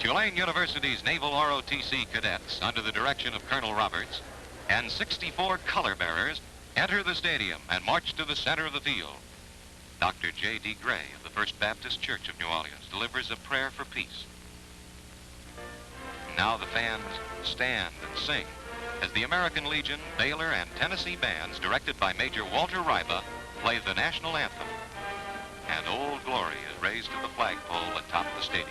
Tulane University's Naval ROTC cadets, under the direction of Colonel Roberts, and 64 color bearers enter the stadium and march to the center of the field. Dr. J.D. Gray of the First Baptist Church of New Orleans delivers a prayer for peace. Now the fans stand and sing as the American Legion, Baylor, and Tennessee bands, directed by Major Walter Ryba, play the national anthem. And Old Glory is raised to the flagpole atop the stadium.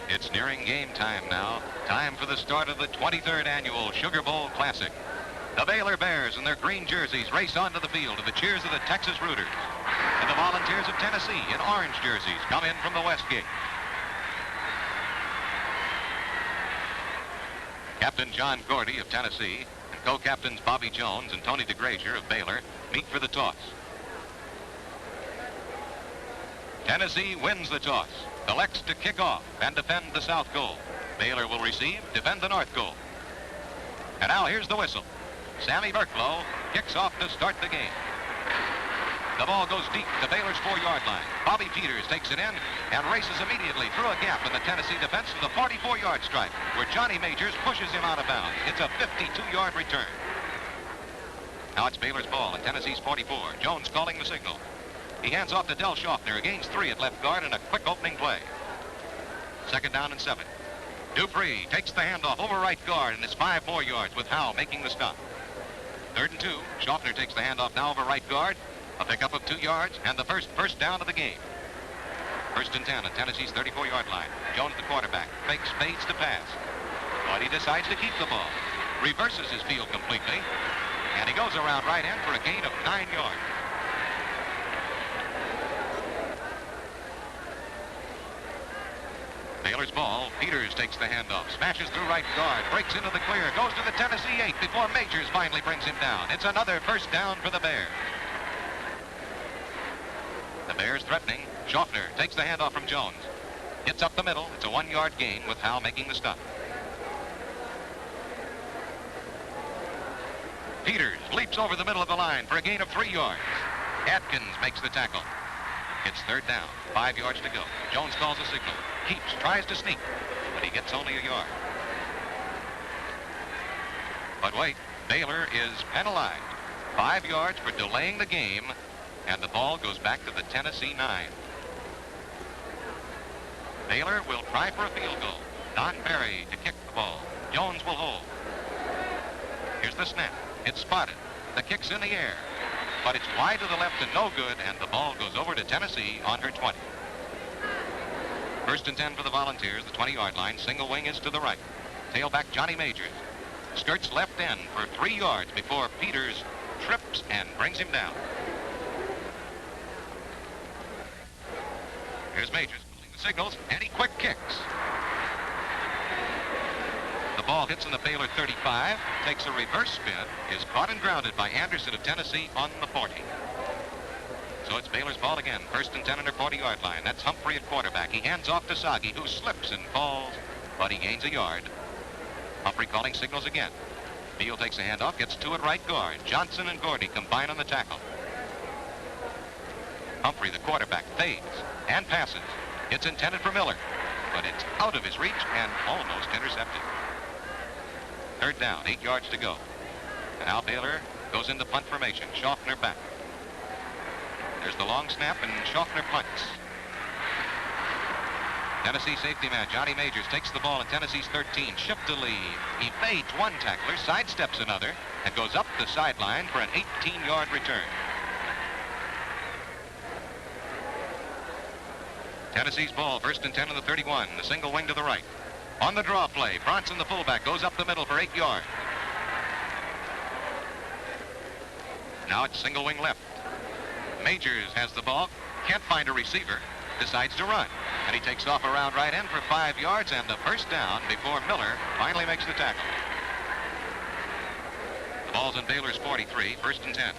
It's nearing game time now. Time for the start of the 23rd annual Sugar Bowl Classic. The Baylor Bears in their green jerseys race onto the field to the cheers of the Texas Rooters. And the Volunteers of Tennessee in orange jerseys come in from the west gate. Captain John Gordy of Tennessee and co-captains Bobby Jones and Tony DeGrazier of Baylor meet for the toss. Tennessee wins the toss, elects to kick off and defend the south goal. Baylor will receive, defend the north goal. And now here's the whistle. Sammy Burklow kicks off to start the game. The ball goes deep to Baylor's 4-yard line. Bobby Peters takes it in and races immediately through a gap in the Tennessee defense to the 44-yard stripe, where Johnny Majors pushes him out of bounds. It's a 52-yard return. Now it's Baylor's ball at Tennessee's 44. Jones calling the signal. He hands off to Del Schaffner, who gains 3 at left guard in a quick opening play. 2nd down and 7. Dupree takes the handoff over right guard, and it's 5 more yards with Howe making the stop. 3rd and 2. Schaffner takes the handoff now over right guard. A pickup of 2 yards and the first down of the game. 1st and 10 at Tennessee's 34-yard line. Jones, the quarterback, fakes, fades to pass. But he decides to keep the ball. Reverses his field completely. And he goes around right end for a gain of 9 yards. Baylor's ball. Peters takes the handoff, smashes through right guard, breaks into the clear, goes to the Tennessee 8 before Majors finally brings him down. It's another first down for the Bears. The Bears threatening. Schaffner takes the handoff from Jones. Gets up the middle. It's a 1-yard gain with Howe making the stop. Peters leaps over the middle of the line for a gain of 3 yards. Atkins makes the tackle. It's 3rd down. 5 yards to go. Jones calls a signal. Keeps, tries to sneak, but he gets only a yard. But wait, Baylor is penalized. 5 yards for delaying the game, and the ball goes back to the Tennessee 9. Baylor will try for a field goal. Don Berry to kick the ball. Jones will hold. Here's the snap. It's spotted. The kick's in the air, but it's wide to the left and no good, and the ball goes over to Tennessee on her 20. 1st and 10 for the Volunteers, the 20-yard line. Single wing is to the right. Tailback Johnny Majors skirts left end for 3 yards before Peters trips and brings him down. Here's Majors pulling the signals, and he quick kicks. The ball hits in the Baylor 35, takes a reverse spin, is caught and grounded by Anderson of Tennessee on the 40. So it's Baylor's ball again. 1st and 10 on their 40-yard line. That's Humphrey at quarterback. He hands off to Sagi, who slips and falls, but he gains a yard. Humphrey calling signals again. Beal takes a handoff, gets 2 at right guard. Johnson and Gordy combine on the tackle. Humphrey, the quarterback, fades and passes. It's intended for Miller, but it's out of his reach and almost intercepted. 3rd down, 8 yards to go. And now Baylor goes into punt formation. Schaffner back. There's the long snap, and Schaffner punts. Tennessee safety man Johnny Majors takes the ball in Tennessee's 13. Shift to leave. He fades one tackler, sidesteps another, and goes up the sideline for an 18-yard return. Tennessee's ball, 1st and 10 on the 31. The single wing to the right. On the draw play, Bronson, the fullback, goes up the middle for 8 yards. Now it's single wing left. Majors has the ball, can't find a receiver, decides to run. And he takes off around right end for 5 yards and the first down before Miller finally makes the tackle. The ball's in Baylor's 43, 1st and 10.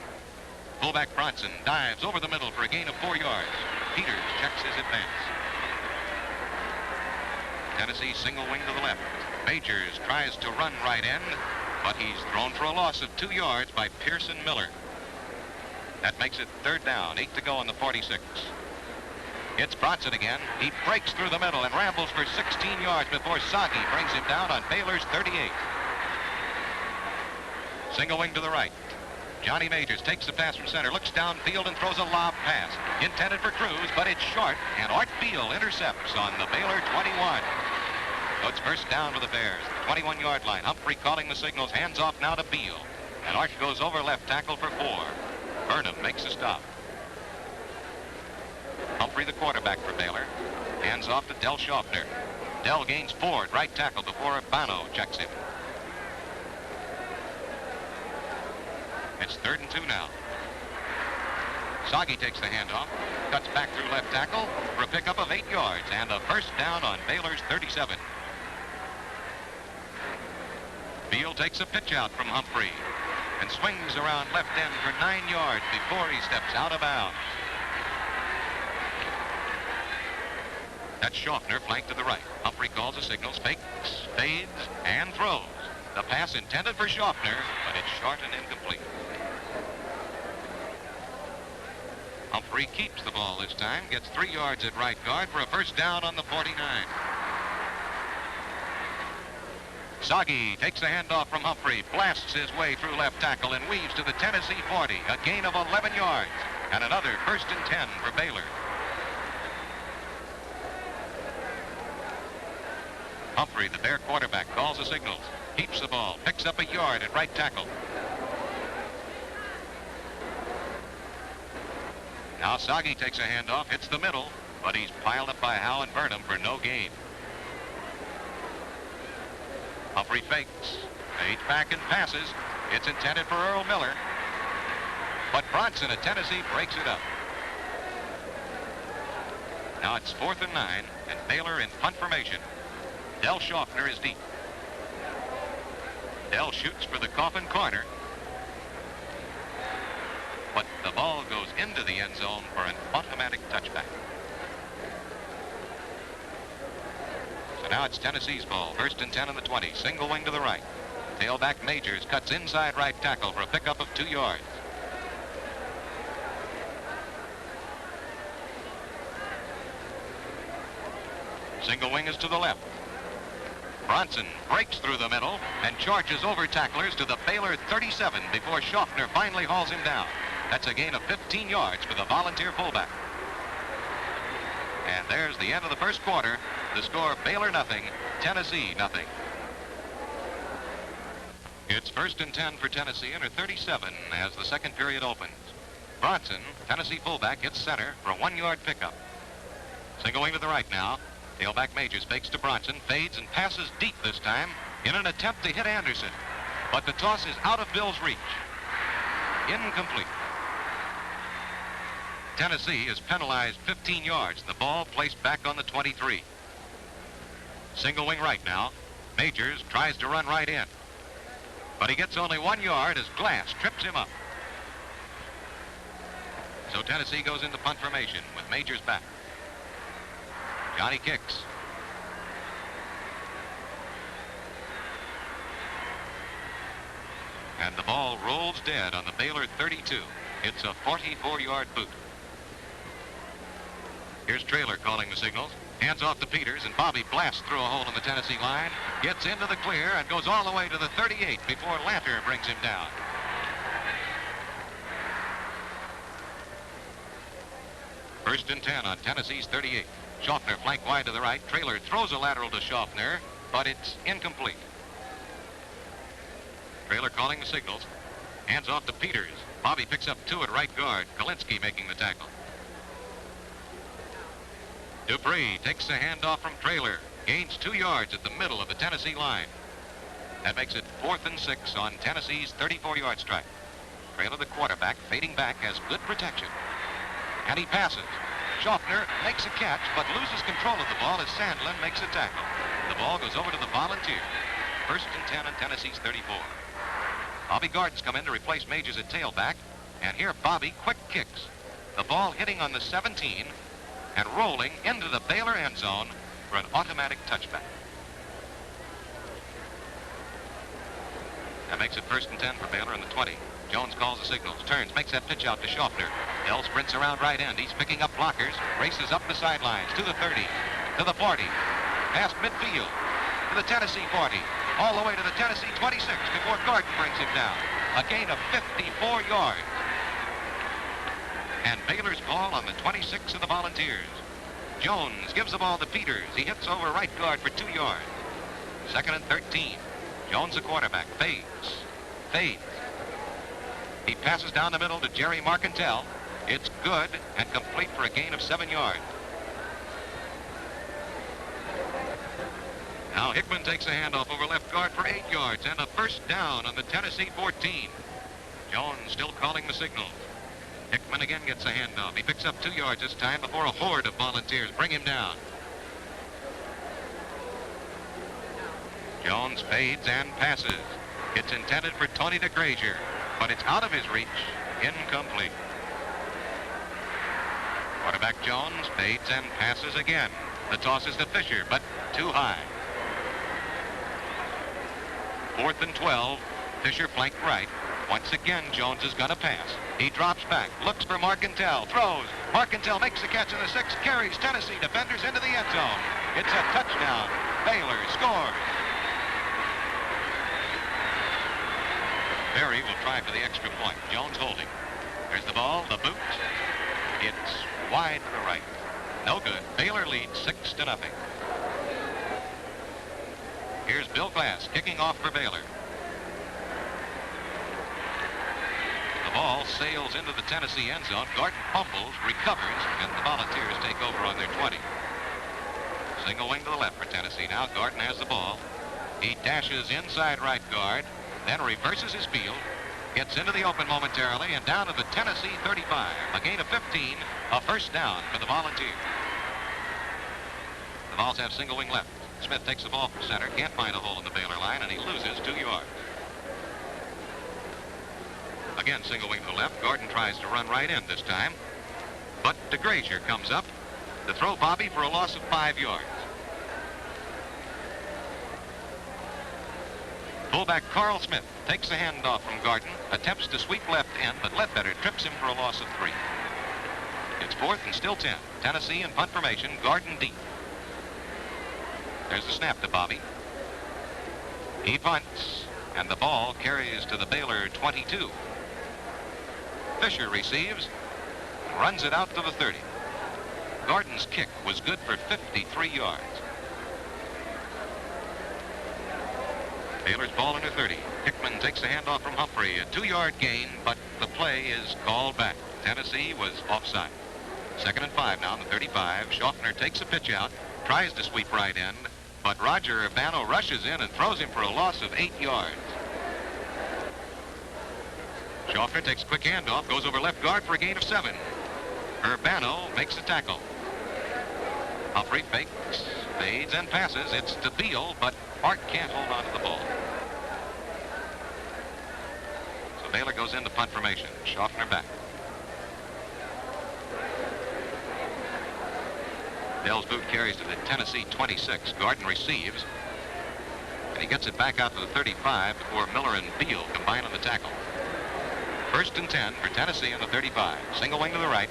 Fullback Bronson dives over the middle for a gain of 4 yards. Peters checks his advance. Tennessee single wing to the left. Majors tries to run right in, but he's thrown for a loss of 2 yards by Pearson Miller. That makes it 3rd down, 8 to go in the 46. It's Bronson again. He breaks through the middle and rambles for 16 yards before Sagi brings him down on Baylor's 38. Single wing to the right. Johnny Majors takes the pass from center, looks downfield and throws a lob pass. Intended for Cruz, but it's short, and Art Beal intercepts on the Baylor 21. So it's 1st down for the Bears. 21-yard line. Humphrey calling the signals. Hands off now to Beal. And Art goes over left tackle for 4. Burnham makes a stop. Humphrey, the quarterback for Baylor. Hands off to Del Schaffner. Del gains 4 at right tackle before Urbano checks him. It's 3rd and 2 now. Sagi takes the handoff, cuts back through left tackle for a pickup of 8 yards and a 1st down on Baylor's 37. Beal takes a pitch out from Humphrey and swings around left end for 9 yards before he steps out of bounds. That's Schaffner flanked to the right. Humphrey calls the signals, fakes, fades, and throws. The pass intended for Schaffner, but it's short and incomplete. Humphrey keeps the ball this time, gets 3 yards at right guard for a 1st down on the 49. Sagi takes the handoff from Humphrey, blasts his way through left tackle and weaves to the Tennessee 40, a gain of 11 yards, and another 1st and 10 for Baylor. Humphrey, the Bear quarterback, calls the signals, keeps the ball, picks up a yard at right tackle. Now Sagi takes a handoff, hits the middle, but he's piled up by Howe and Burnham for no gain. Humphrey fakes, fades back and passes. It's intended for Earl Miller, but Bronson of Tennessee breaks it up. Now it's 4th and 9, and Baylor in punt formation. Del Schaffner is deep. Del shoots for the coffin corner, but the ball goes into the end zone for an automatic touchback. So now it's Tennessee's ball. 1st and 10 in the 20. Single wing to the right. Tailback Majors cuts inside right tackle for a pickup of 2 yards. Single wing is to the left. Bronson breaks through the middle and charges over tacklers to the Baylor 37 before Schaffner finally hauls him down. That's a gain of 15 yards for the volunteer fullback. And there's the end of the 1st quarter. The score, Baylor nothing, Tennessee nothing. It's 1st and 10 for Tennessee and a 37 as the 2nd period opens. Bronson, Tennessee fullback, hits center for a 1-yard pickup. Single wing to the right now. Tailback Majors fakes to Bronson, fades and passes deep this time in an attempt to hit Anderson. But the toss is out of Bill's reach. Incomplete. Tennessee is penalized 15 yards. The ball placed back on the 23. Single wing right now. Majors tries to run right in, but he gets only 1 yard as Glass trips him up. So Tennessee goes into punt formation with Majors back. Johnny kicks. And the ball rolls dead on the Baylor 32. It's a 44-yard boot. Here's Traylor calling the signals. Hands off to Peters, and Bobby blasts through a hole in the Tennessee line, gets into the clear, and goes all the way to the 38 before Lanter brings him down. First and 10 on Tennessee's 38. Schaffner flank wide to the right. Traylor throws a lateral to Schaffner, but it's incomplete. Traylor calling the signals. Hands off to Peters. Bobby picks up 2 at right guard. Kalinsky making the tackle. Dupree takes the handoff from Traylor. Gains 2 yards at the middle of the Tennessee line. That makes it 4th and 6 on Tennessee's 34-yard strike. Traylor, the quarterback, fading back, has good protection. And he passes. Schaffner makes a catch, but loses control of the ball as Sandlin makes a tackle. The ball goes over to the Volunteers. 1st and 10 on Tennessee's 34. Bobby Gardens come in to replace Majors at tailback. And here Bobby quick kicks. The ball hitting on the 17 and rolling into the Baylor end zone for an automatic touchback. That makes it 1st and 10 for Baylor in the 20. Jones calls the signals, turns, makes that pitch out to Schaffner. Dell sprints around right end. He's picking up blockers, races up the sidelines to the 30, to the 40, past midfield, to the Tennessee 40, all the way to the Tennessee 26 before Gordon brings him down. A gain of 54 yards. And Baylor's ball on the 26 of the Volunteers. Jones gives the ball to Peters. He hits over right guard for 2 yards. 2nd and 13. Jones, the quarterback, fades. He passes down the middle to Jerry Marcantel. It's good and complete for a gain of 7 yards. Now Hickman takes a handoff over left guard for 8 yards and a 1st down on the Tennessee 14. Jones still calling the signals. Hickman again gets a handoff. He picks up 2 yards this time before a horde of Volunteers bring him down. Jones fades and passes. It's intended for Tony DeGrazier, but it's out of his reach. Incomplete. Quarterback Jones fades and passes again. The toss is to Fisher, but too high. 4th and 12. Fisher flanked right. Once again, Jones is going to pass. He drops back, looks for Marcantel, throws. Marcantel makes the catch in the 6, carries Tennessee defenders into the end zone. It's a touchdown. Baylor scores. Berry will try for the extra point. Jones holding. There's the ball, the boot. It's wide to the right. No good. Baylor leads 6-0. Here's Bill Glass kicking off for Baylor. The ball sails into the Tennessee end zone. Gordon fumbles, recovers, and the Volunteers take over on their 20. Single wing to the left for Tennessee now. Gordon has the ball. He dashes inside right guard, then reverses his field, gets into the open momentarily, and down to the Tennessee 35. A gain of 15, a 1st down for the Volunteers. The Vols have single wing left. Smith takes the ball from center, can't find a hole in the Baylor line, and he loses 2 yards. Again, single wing to the left. Gordon tries to run right in this time, but DeGrazier comes up to throw Bobby for a loss of 5 yards. Fullback Carl Smith takes a handoff from Gordon, attempts to sweep left end, but Ledbetter trips him for a loss of 3. It's 4th and still 10. Tennessee in punt formation, Gordon deep. There's the snap to Bobby. He punts, and the ball carries to the Baylor 22. Fisher receives, runs it out to the 30. Gordon's kick was good for 53 yards. Baylor's ball under 30. Hickman takes a handoff from Humphrey. A 2-yard gain, but the play is called back. Tennessee was offside. 2nd and 5 now on the 35. Schaffner takes a pitch out, tries to sweep right end, but Roger Urbano rushes in and throws him for a loss of 8 yards. Schaffner takes a quick handoff, goes over left guard for a gain of 7. Urbano makes the tackle. Humphrey fakes, fades, and passes. It's to Beal, but Hart can't hold on to the ball. So Baylor goes into punt formation. Schaffner back. Dell's boot carries to the Tennessee 26. Gordon receives, and he gets it back out to the 35 before Miller and Beal combine on the tackle. 1st and 10 for Tennessee on the 35. Single wing to the right.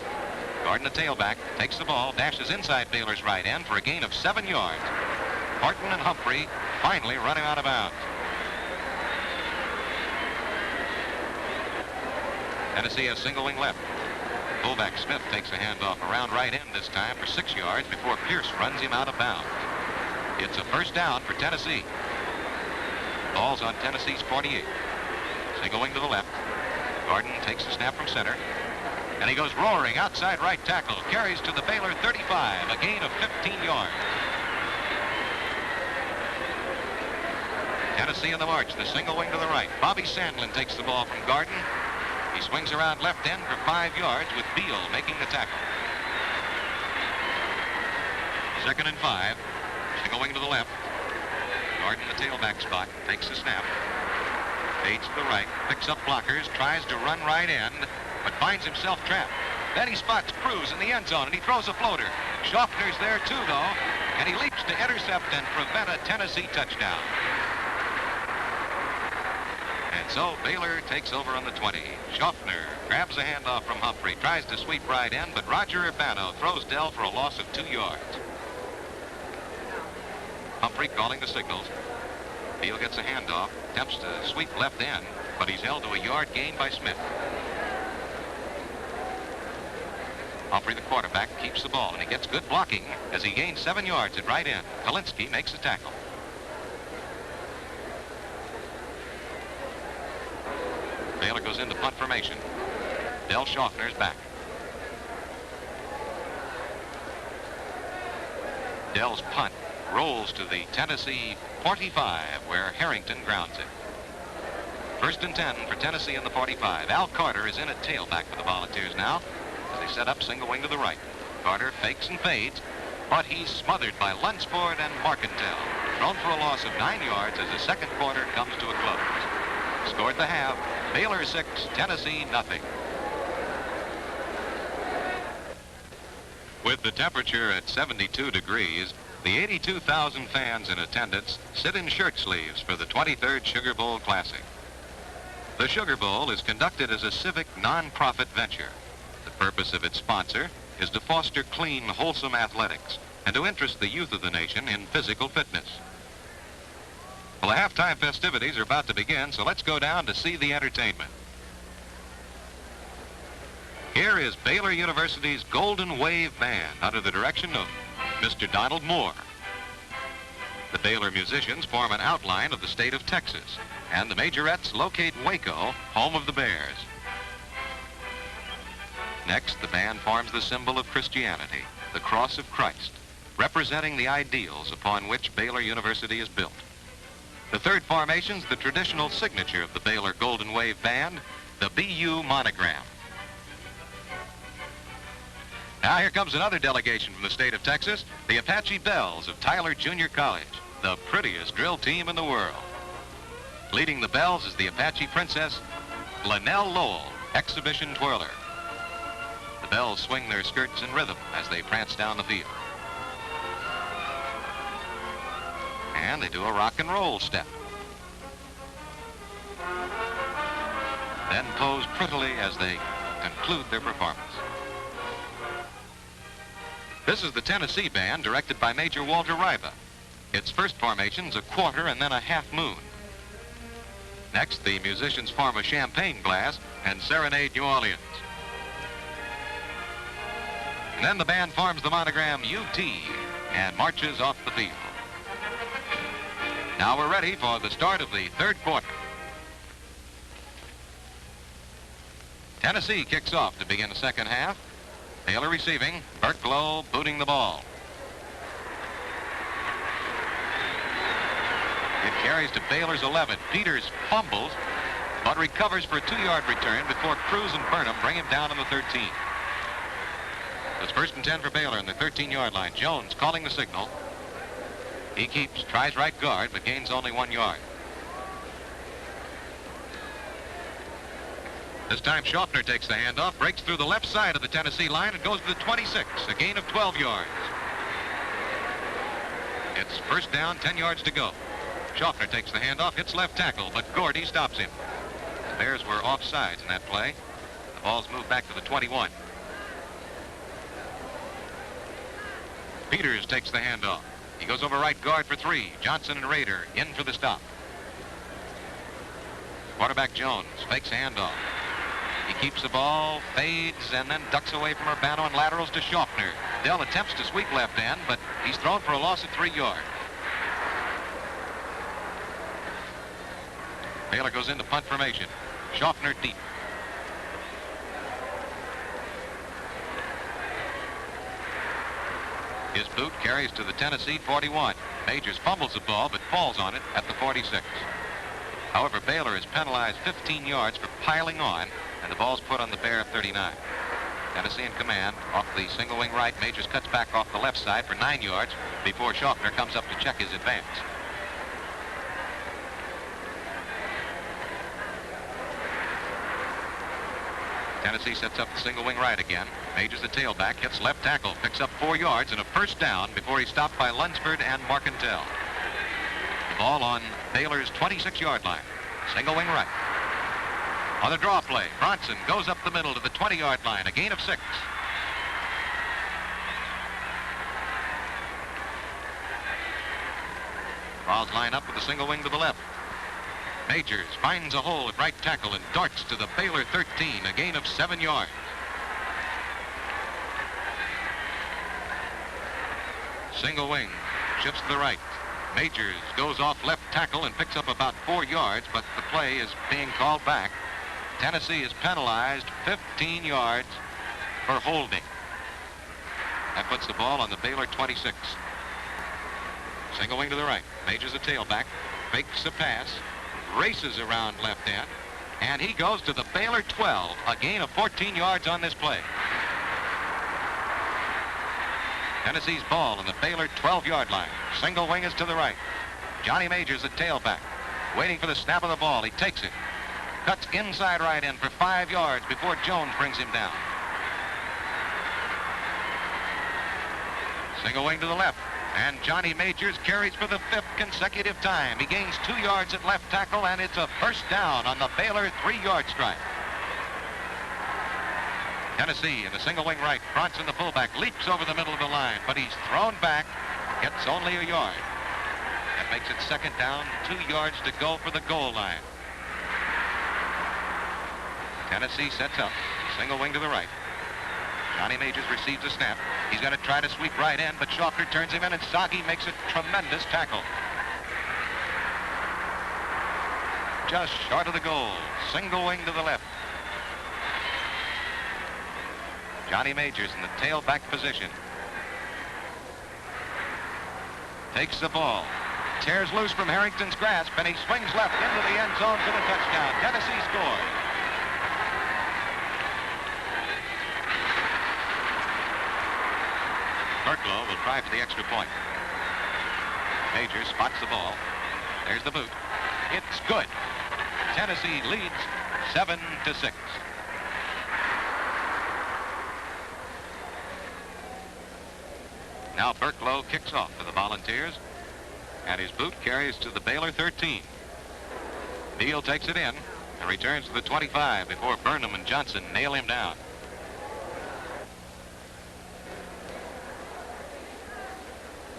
Gordon, the tailback, takes the ball, dashes inside Baylor's right end for a gain of 7 yards. Horton and Humphrey finally run him out of bounds. Tennessee has single wing left. Fullback Smith takes a handoff around right end this time for 6 yards before Pierce runs him out of bounds. It's a 1st down for Tennessee. Ball's on Tennessee's 48. Single wing to the left. Gordon takes the snap from center, and he goes roaring outside right tackle. Carries to the Baylor 35, a gain of 15 yards. Tennessee in the march, the single wing to the right. Bobby Sandlin takes the ball from Gordon. He swings around left end for 5 yards with Beal making the tackle. 2nd and 5. Single wing to the left. Gordon, the tailback spot, takes the snap. Fades to the right, picks up blockers, tries to run right end, but finds himself trapped. Then he spots Cruz in the end zone, and he throws a floater. Schaffner's there too, though, and he leaps to intercept and prevent a Tennessee touchdown. And so Baylor takes over on the 20. Schaffner grabs a handoff from Humphrey, tries to sweep right in, but Roger Urbano throws Dell for a loss of 2 yards. Humphrey calling the signals. Beal gets a handoff, attempts to sweep left end, but he's held to a yard gain by Smith. Humphrey, the quarterback, keeps the ball, and he gets good blocking as he gains 7 yards at right end. Kalinsky makes a tackle. Baylor goes into punt formation. Del Schaffner's back. Dell's punt rolls to the Tennessee 45, where Harrington grounds it. 1st and 10 for Tennessee in the 45. Al Carter is in at tailback for the Volunteers now as they set up single wing to the right. Carter fakes and fades, but he's smothered by Lunsford and Marcantel. Thrown for a loss of 9 yards as the second quarter comes to a close. Scored the half. Baylor 6, Tennessee nothing. With the temperature at 72 degrees, the 82,000 fans in attendance sit in shirt sleeves for the 23rd Sugar Bowl Classic. The Sugar Bowl is conducted as a civic non-profit venture. The purpose of its sponsor is to foster clean, wholesome athletics and to interest the youth of the nation in physical fitness. Well, the halftime festivities are about to begin, so let's go down to see the entertainment. Here is Baylor University's Golden Wave Band under the direction of Mr. Donald Moore. The Baylor musicians form an outline of the state of Texas, and the majorettes locate Waco, home of the Bears. Next, the band forms the symbol of Christianity, the cross of Christ, representing the ideals upon which Baylor University is built. The third formation's the traditional signature of the Baylor Golden Wave Band, the BU monogram. Now here comes another delegation from the state of Texas, the Apache Bells of Tyler Junior College, the prettiest drill team in the world. Leading the Bells is the Apache Princess, Linnell Lowell, exhibition twirler. The Bells swing their skirts in rhythm as they prance down the field. And they do a rock and roll step. Then pose prettily as they conclude their performance. This is the Tennessee Band, directed by Major Walter Riba. Its first formation's a quarter and then a half moon. Next, the musicians form a champagne glass and serenade New Orleans. And then the band forms the monogram UT and marches off the field. Now we're ready for the start of the third quarter. Tennessee kicks off to begin the second half. Baylor receiving, Burklow booting the ball. It carries to Baylor's 11. Peters fumbles, but recovers for a 2-yard return before Cruz and Burnham bring him down on the 13. It's 1st and 10 for Baylor on the 13-yard line. Jones calling the signal. He keeps, tries right guard, but gains only 1 yard. This time Schaffner takes the handoff, breaks through the left side of the Tennessee line and goes to the 26, a gain of 12 yards. It's 1st down, 10 yards to go. Schaffner takes the handoff, hits left tackle, but Gordy stops him. The Bears were offsides in that play. The ball's moved back to the 21. Peters takes the handoff. He goes over right guard for 3. Johnson and Rader in for the stop. Quarterback Jones fakes a handoff. He keeps the ball, fades, and then ducks away from Urbano and laterals to Schaffner. Dell attempts to sweep left end, but he's thrown for a loss of 3 yards. Baylor goes into punt formation. Schaffner deep. His boot carries to the Tennessee 41. Majors fumbles the ball, but falls on it at the 46. However, Baylor is penalized 15 yards for piling on, and the ball's put on the Bear 39. Tennessee in command off the single wing right. Majors cuts back off the left side for 9 yards before Schaffner comes up to check his advance. Tennessee sets up the single wing right again. Majors the tailback, hits left tackle, picks up 4 yards and a 1st down before he's stopped by Lunsford and Marcantel. The ball on Baylor's 26-yard line. Single wing right. On the draw play, Bronson goes up the middle to the 20-yard line, a gain of 6. Rawls line up with the single wing to the left. Majors finds a hole at right tackle and darts to the Baylor 13, a gain of 7 yards. Single wing shifts to the right. Majors goes off left tackle and picks up about 4 yards, but the play is being called back. Tennessee is penalized 15 yards for holding. That puts the ball on the Baylor 26. Single wing to the right. Majors a tailback, fakes a pass, races around left end, and he goes to the Baylor 12, a gain of 14 yards on this play. Tennessee's ball on the Baylor 12-yard line. Single wing is to the right. Johnny Majors at tailback, waiting for the snap of the ball. He takes it, cuts inside right end for 5 yards before Jones brings him down. Single wing to the left, and Johnny Majors carries for the 5th consecutive time. He gains 2 yards at left tackle, and it's a first down on the Baylor 3-yard stripe. Tennessee in the single wing right. Bronson, the fullback, leaps over the middle of the line, but he's thrown back, gets only a yard. That makes it second down, 2 yards to go for the goal line. Tennessee sets up, single wing to the right. Johnny Majors receives a snap. He's going to try to sweep right in, but Schaufler turns him in, and Sagi makes a tremendous tackle. Just short of the goal. Single wing to the left. Johnny Majors in the tailback position. Takes the ball. Tears loose from Harrington's grasp, and he swings left into the end zone for the touchdown. Tennessee scores. Berklow will try for the extra point. Majors spots the ball. There's the boot. It's good. Tennessee leads 7-6. Now Berklow kicks off for the Volunteers, and his boot carries to the Baylor 13. Beal takes it in and returns to the 25 before Burnham and Johnson nail him down.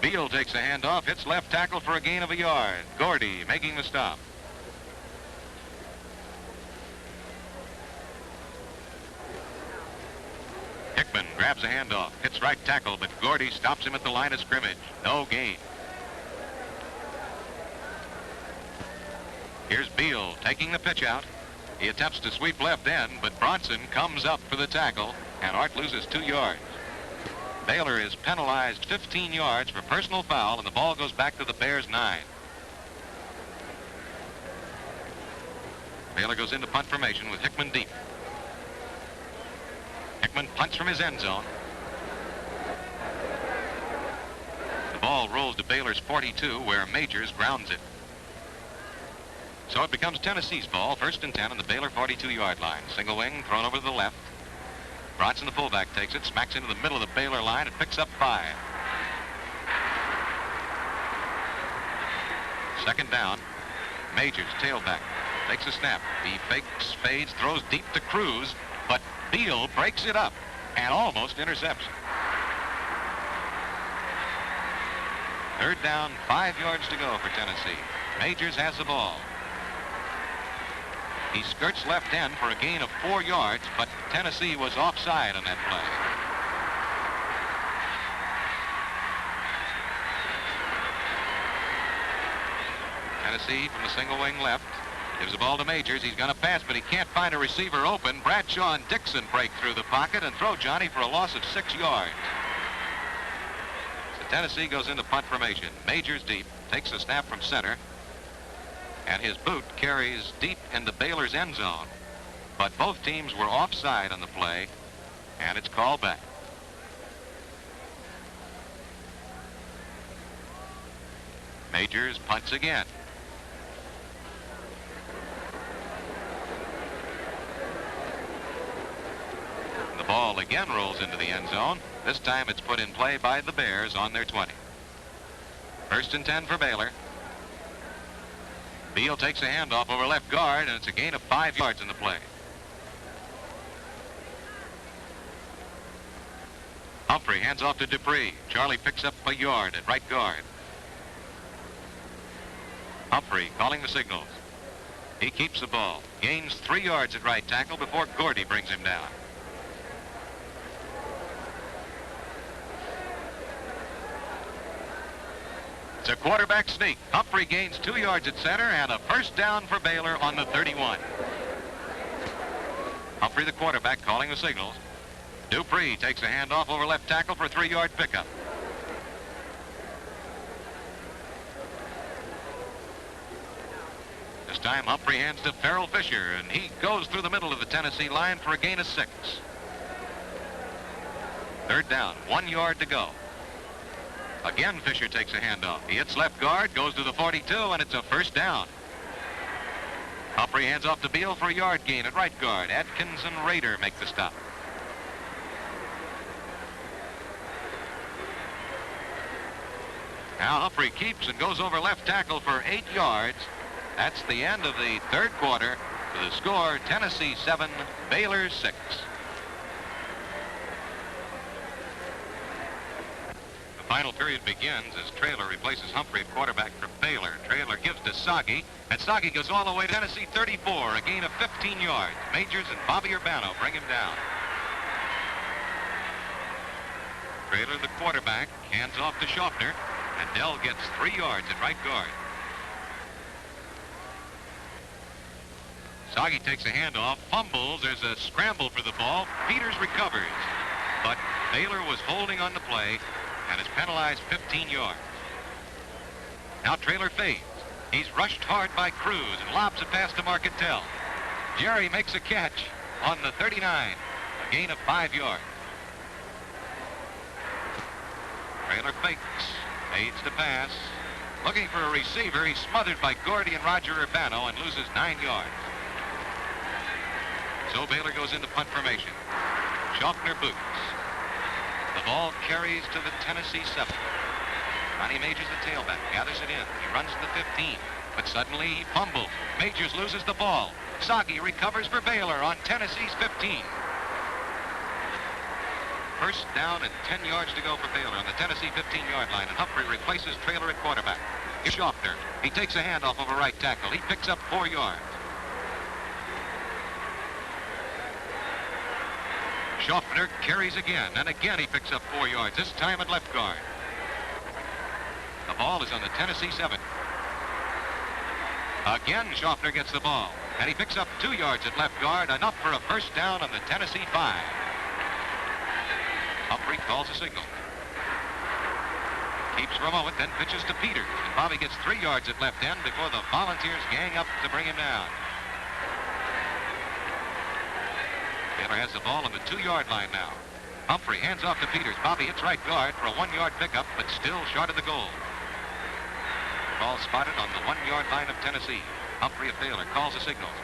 Beal takes a handoff, hits left tackle for a gain of a yard. Gordy making the stop. Hickman grabs a handoff, hits right tackle, but Gordy stops him at the line of scrimmage. No gain. Here's Beal taking the pitch out. He attempts to sweep left end, but Bronson comes up for the tackle, and Art loses 2 yards. Baylor is penalized 15 yards for personal foul, and the ball goes back to the Bears 9. Baylor goes into punt formation with Hickman deep. Hickman punts from his end zone. The ball rolls to Baylor's 42, where Majors grounds it. So it becomes Tennessee's ball, 1st and 10 on the Baylor 42-yard line. Single wing thrown over to the left. Bronson, the fullback, takes it, smacks into the middle of the Baylor line, and picks up 5. 2nd down. Majors, tailback, takes a snap. He fakes, fades, throws deep to Cruz, but Beal breaks it up and almost intercepts. 3rd down, 5 yards to go for Tennessee. Majors has the ball. He skirts left end for a gain of 4 yards, but Tennessee was offside on that play. Tennessee from the single wing left. Gives the ball to Majors. He's going to pass, but he can't find a receiver open. Bradshaw and Dixon break through the pocket and throw Johnny for a loss of 6 yards. So Tennessee goes into punt formation. Majors deep, takes a snap from center, and his boot carries deep into Baylor's end zone. But both teams were offside on the play, and it's called back. Majors punts again. The ball again rolls into the end zone. This time it's put in play by the Bears on their 20. 1st and 10 for Baylor. Beal takes a handoff over left guard, and it's a gain of 5 yards in the play. Humphrey hands off to Dupree. Charlie picks up a yard at right guard. Humphrey calling the signals. He keeps the ball. Gains 3 yards at right tackle before Gordy brings him down. It's a quarterback sneak. Humphrey gains 2 yards at center and a first down for Baylor on the 31. Humphrey, the quarterback, calling the signals. Dupree takes a handoff over left tackle for a 3-yard pickup. This time Humphrey hands to Farrell Fisher, and he goes through the middle of the Tennessee line for a gain of 6. Third down, 1 yard to go. Again, Fisher takes a handoff. He hits left guard, goes to the 42, and it's a first down. Humphrey hands off to Beal for a yard gain at right guard. Atkins and Rader make the stop. Now Humphrey keeps and goes over left tackle for 8 yards. That's the end of the third quarter. With the score, Tennessee 7, Baylor 6. The final period begins as Traylor replaces Humphrey at quarterback for Baylor. Traylor gives to Soggy, and Soggy goes all the way to Tennessee 34, a gain of 15 yards. Majors and Bobby Urbano bring him down. Traylor, the quarterback, hands off to Schaffner, and Dell gets 3 yards at right guard. Soggy takes a handoff, fumbles. There's a scramble for the ball. Peters recovers, but Baylor was holding on the play and is penalized 15 yards. Now Traylor fades. He's rushed hard by Cruz and lobs a pass to Marcantel. Jerry makes a catch on the 39, a gain of 5 yards. Traylor fakes, fades to pass. Looking for a receiver. He's smothered by Gordy and Roger Urbano and loses 9 yards. So Baylor goes into punt formation. Schaffner boots. The ball carries to the Tennessee 7. Ronnie Majors, the tailback, gathers it in. He runs to the 15, but suddenly he fumbles. Majors loses the ball. Soggy recovers for Baylor on Tennessee's 15. First down and 10 yards to go for Baylor on the Tennessee 15-yard line, and Humphrey replaces Traylor at quarterback. Here's Schaffner. He takes a handoff over right tackle. He picks up 4 yards. Schaffner carries again, and again he picks up 4 yards, this time at left guard. The ball is on the Tennessee 7. Again, Schaffner gets the ball, and he picks up 2 yards at left guard, enough for a first down on the Tennessee 5. Humphrey calls a signal. Keeps for a moment, then pitches to Peters, and Bobby gets 3 yards at left end before the Volunteers gang up to bring him down. Baylor has the ball on the 2-yard line now. Humphrey hands off to Peters. Bobby hits right guard for a 1-yard pickup, but still short of the goal. Ball spotted on the 1-yard line of Tennessee. Humphrey of Baylor calls the signals.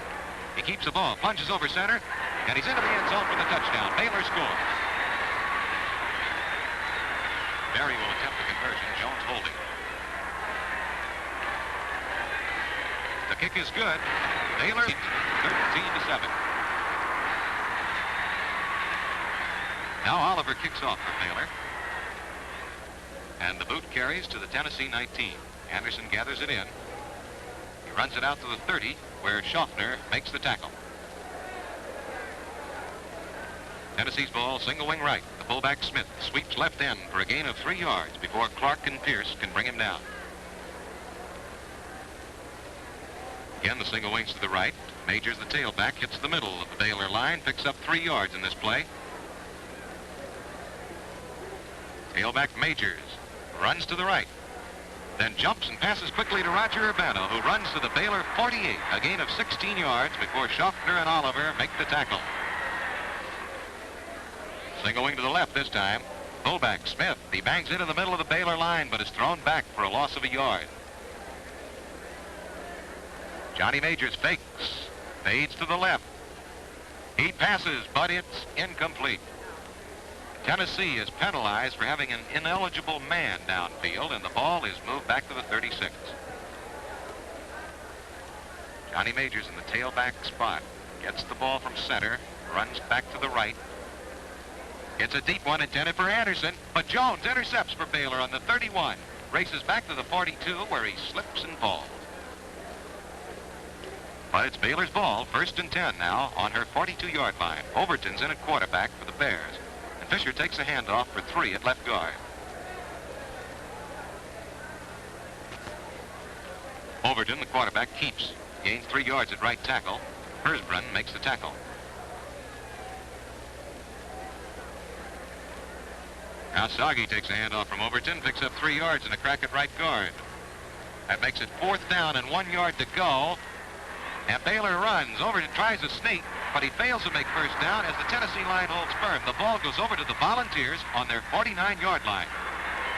He keeps the ball, plunges over center, and he's into the end zone for the touchdown. Baylor scores. Barry will attempt the conversion. Jones holding. The kick is good. Baylor 13-7. Now Oliver kicks off for Baylor. And the boot carries to the Tennessee 19. Anderson gathers it in. He runs it out to the 30, where Schaffner makes the tackle. Tennessee's ball, single wing right. The fullback Smith sweeps left end for a gain of 3 yards before Clark and Pierce can bring him down. Again, the single wings to the right. Majors, the tailback, hits the middle of the Baylor line, picks up 3 yards in this play. Tailback Majors runs to the right, then jumps and passes quickly to Roger Urbano, who runs to the Baylor 48, a gain of 16 yards before Schaffner and Oliver make the tackle. Single wing to the left this time. Fullback Smith, he bangs into the middle of the Baylor line, but is thrown back for a loss of a yard. Johnny Majors fakes, fades to the left. He passes, but it's incomplete. Tennessee is penalized for having an ineligible man downfield, and the ball is moved back to the 36. Johnny Majors in the tailback spot. Gets the ball from center. Runs back to the right. It's a deep one intended for Anderson, but Jones intercepts for Baylor on the 31. Races back to the 42 where he slips and falls. But it's Baylor's ball, 1st and 10 now on her 42-yard line. Overton's in at quarterback for the Bears. And Fisher takes a handoff for 3 at left guard. Overton, the quarterback, keeps. Gains 3 yards at right tackle. Hersbrun makes the tackle. Now Sagi takes a handoff from Overton, picks up 3 yards and a crack at right guard. That makes it 4th down and 1 yard to go. And Baylor runs. Overton tries to sneak, but he fails to make 1st down as the Tennessee line holds firm. The ball goes over to the Volunteers on their 49-yard line.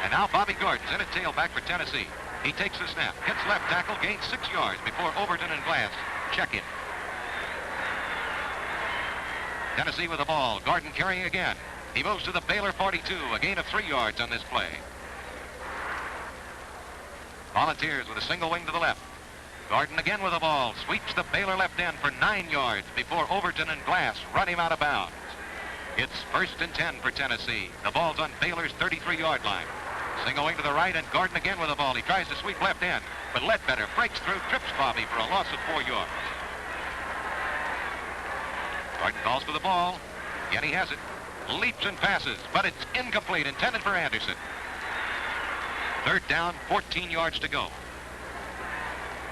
And now Bobby Gordon's in at tailback for Tennessee. He takes the snap, hits left tackle, gains 6 yards before Overton and Glass check in. Tennessee with the ball. Gordon carrying again. He moves to the Baylor 42, a gain of 3 yards on this play. Volunteers with a single wing to the left. Gordon again with the ball, sweeps the Baylor left end for 9 yards before Overton and Glass run him out of bounds. It's 1st and 10 for Tennessee. The ball's on Baylor's 33-yard line. Single wing to the right, and Gordon again with the ball. He tries to sweep left end, but Ledbetter breaks through, trips Bobby for a loss of 4 yards. Gordon calls for the ball. Again he has it. Leaps and passes, but it's incomplete, intended for Anderson. 3rd down, 14 yards to go.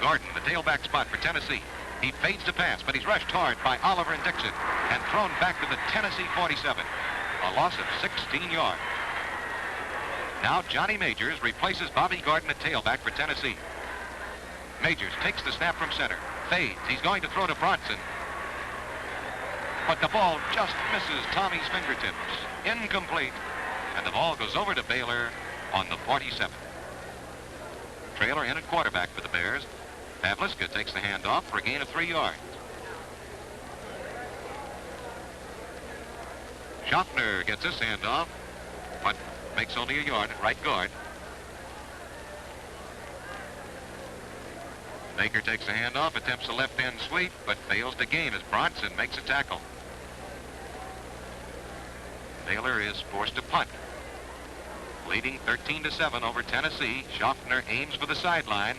Gordon, the tailback spot for Tennessee. He fades to pass, but he's rushed hard by Oliver and Dixon and thrown back to the Tennessee 47. A loss of 16 yards. Now Johnny Majors replaces Bobby Gordon at tailback for Tennessee. Majors takes the snap from center. Fades. He's going to throw to Bronson. But the ball just misses Tommy's fingertips. Incomplete. And the ball goes over to Baylor on the 47. Traylor in at quarterback for the Bears. Pavliska takes the handoff for a gain of 3 yards. Schaffner gets this handoff, but makes only a yard at right guard. Baker takes the handoff, attempts a left-end sweep, but fails to gain as Bronson makes a tackle. Baylor is forced to punt. Leading 13-7 over Tennessee. Schaffner aims for the sideline.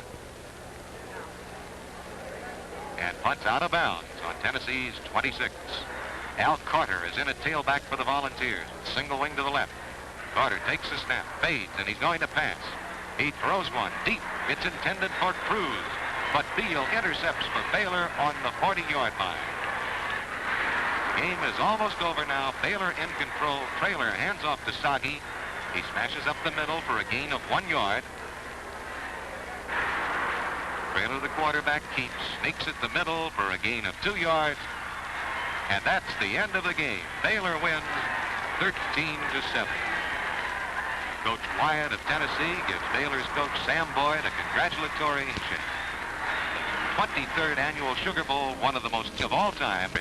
And punts out of bounds on Tennessee's 26. Al Carter is in at tailback for the Volunteers. Single wing to the left. Carter takes the snap, fades, and he's going to pass. He throws one deep. It's intended for Cruz, but Beal intercepts for Baylor on the 40-yard line. The game is almost over now. Baylor in control. Traylor hands off to Sagi. He smashes up the middle for a gain of 1 yard. Traylor, the quarterback, keeps, sneaks at the middle for a gain of 2 yards. And that's the end of the game. Baylor wins 13-7. Coach Wyatt of Tennessee gives Baylor's coach Sam Boyd a congratulatory shake. 23rd annual Sugar Bowl, one of the most of all time.